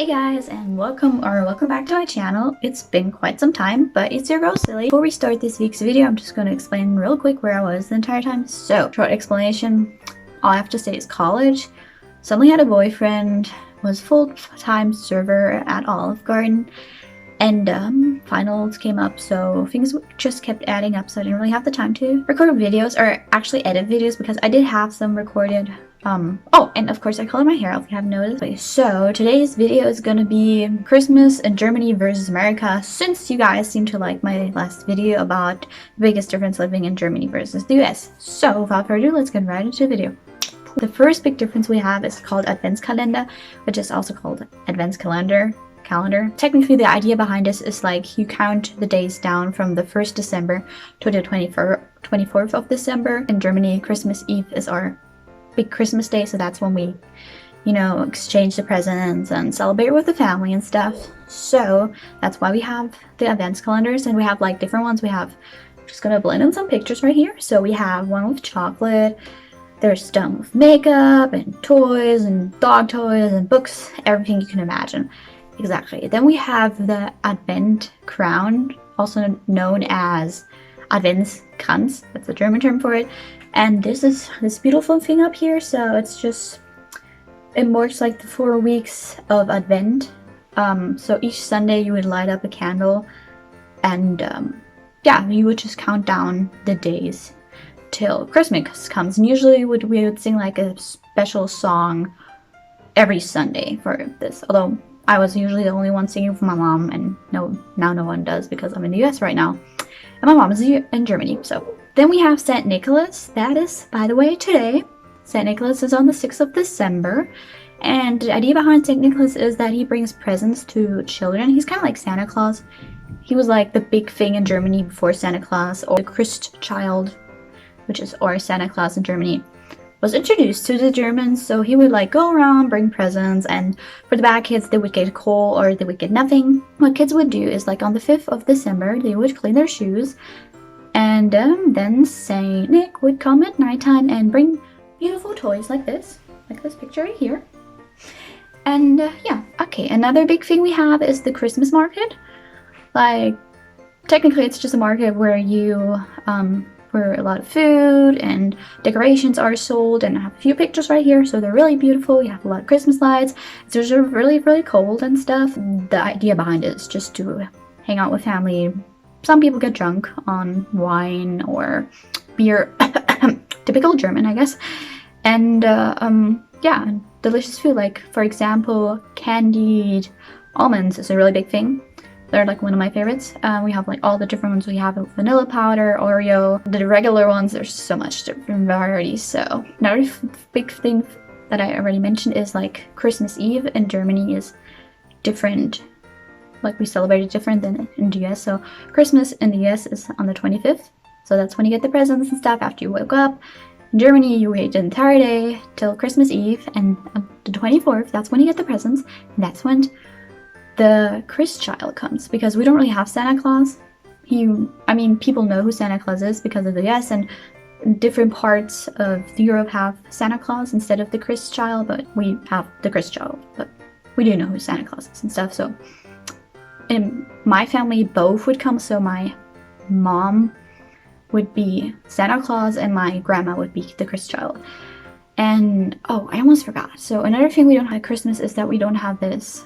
Hey guys, and welcome back to my channel. It's been quite some time, but it's your girl Silly. Before we start this week's video, I'm just going to explain real quick where I was the entire time. So, short explanation, all I have to say is college. Suddenly had a boyfriend, was full-time server at Olive Garden, and finals came up, so things just kept adding up, so I didn't really have the time to record videos, or actually edit videos, because I did have some recorded. Oh, and of course I colored my hair, if you haven't noticed. Okay, so today's video is gonna be Christmas in Germany versus America, since you guys seem to like my last video about the biggest difference living in Germany versus the US. So without further ado, let's get right into the video. The first big difference we have is called Adventskalender, which is also called Adventskalender. Technically, the idea behind this is like you count the days down from the 1st December to the 24th of December. In Germany, Christmas Eve is our big Christmas day, so that's when we, you know, exchange the presents and celebrate with the family and stuff. So that's why we have the advents calendars, and we have like different ones. We have, just gonna blend in some pictures right here. So we have one with chocolate, there's done with makeup and toys and dog toys and books, everything you can imagine. Exactly. Then we have the Advent crown, also known as Adventskranz, that's the German term for it. And this is this beautiful thing up here, so it marks like the 4 weeks of Advent. So each Sunday you would light up a candle, and yeah, you would just count down the days till Christmas comes. And usually we would sing like a special song every Sunday for this, although I was usually the only one singing for my mom, and now no one does because I'm in the US right now, and my mom is in Germany. So then we have St. Nicholas. That is, by the way, today. St. Nicholas is on the 6th of December, and the idea behind St. Nicholas is that he brings presents to children. He's kind of like Santa Claus. He was like the big thing in Germany before Santa Claus, or the Christ child, which is or Santa Claus in Germany, was introduced to the Germans. So he would like go around, bring presents, and for the bad kids, they would get coal or they would get nothing. What kids would do is like on the 5th of December, they would clean their shoes, and then Saint Nick would come at nighttime and bring beautiful toys like this picture right here. And yeah, okay, another big thing we have is the Christmas market. Like, technically it's just a market where where a lot of food and decorations are sold, and I have a few pictures right here, so they're really beautiful. We have a lot of Christmas lights. It's just really cold and stuff. The idea behind it is just to hang out with family. Some people get drunk on wine or beer, typical German, I guess. And yeah, delicious food, like for example, candied almonds is a really big thing. They're like one of my favorites. We have like all the different ones. We have vanilla powder, Oreo, the regular ones. There's so much different varieties. So another big thing that I already mentioned is like Christmas Eve in Germany is different. Like we celebrate it different than in the US. So Christmas in the US is on the 25th. So that's when you get the presents and stuff after you wake up. In Germany, you wait the entire day till Christmas Eve, and on the 24th, that's when you get the presents. And that's when the Christ child comes, because we don't really have Santa Claus. I mean, people know who Santa Claus is because of the US, and different parts of Europe have Santa Claus instead of the Christ child, but we have the Christ child. But we do know who Santa Claus is and stuff. So in my family, both would come. So my mom would be Santa Claus and my grandma would be the Christ child. And oh, I almost forgot. So another thing we don't have at Christmas is that we don't have this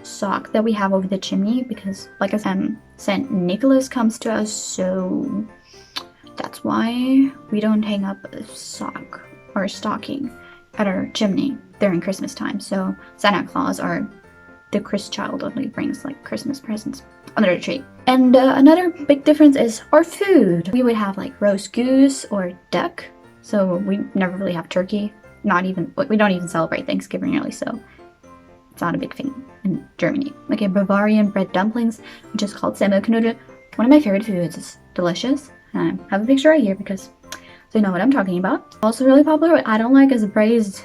sock that we have over the chimney, because like I said, St. Nicholas comes to us, so that's why we don't hang up a sock or a stocking at our chimney during Christmas time. So Santa Claus or the Christ child only brings like Christmas presents under the tree. And another big difference is our food. We would have like roast goose or duck, so we never really have turkey. We don't even celebrate Thanksgiving really, so it's not a big thing in Germany. Like a Bavarian bread dumplings, which is called Semmelknödel. One of my favorite foods. Is delicious. I have a picture right here because so you know what I'm talking about. Also really popular, what I don't like is braised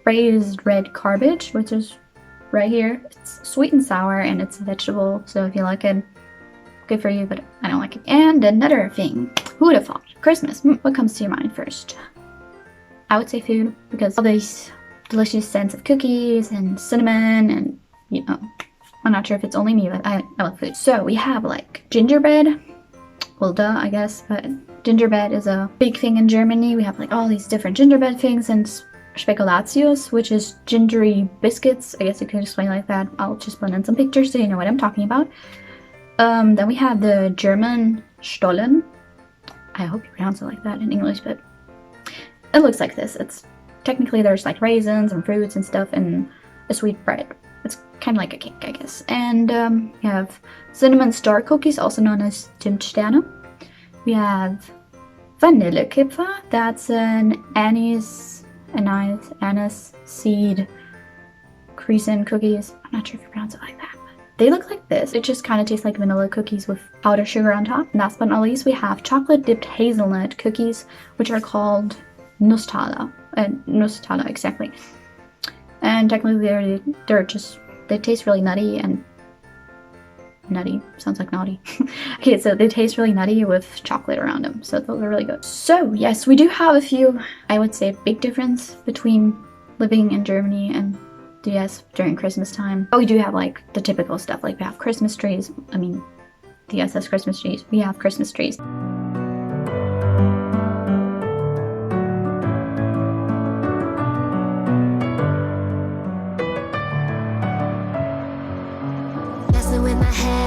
red cabbage, which is right here. It's sweet and sour, and it's a vegetable, so if you like it, good for you, but I don't like it. And another thing, who would have thought? Christmas. What comes to your mind first? I would say food, because all these delicious scents of cookies and cinnamon and you know, I'm not sure if it's only me, but I love food. So we have like gingerbread. Well, duh, I guess, but gingerbread is a big thing in Germany. We have like all these different gingerbread things, and Spekulatius, which is gingery biscuits. I guess you could explain like that. I'll just blend in some pictures so you know what I'm talking about. Then we have the German Stollen. I hope you pronounce it like that in English, but it looks like this. It's technically there's like raisins and fruits and stuff and a sweet bread. It's kind of like a cake, I guess. And we have cinnamon star cookies, also known as Zimtsterne. We have Vanillekipferl. That's an anise seed creasin cookies. I'm not sure if you pronounce it like that. They look like this. It just kind of tastes like vanilla cookies with powdered sugar on top. And last but not least, we have chocolate dipped hazelnut cookies, which are called Nusstaler. Nusstaler, exactly. And technically they taste really nutty and nutty. Sounds like naughty. Okay, so they taste really nutty with chocolate around them. So those are really good. So yes, we do have a few, I would say, big difference between living in Germany and the US during Christmas time. But we do have like the typical stuff, like we have Christmas trees. I mean, the US has Christmas trees. We have Christmas trees. Messing with my head.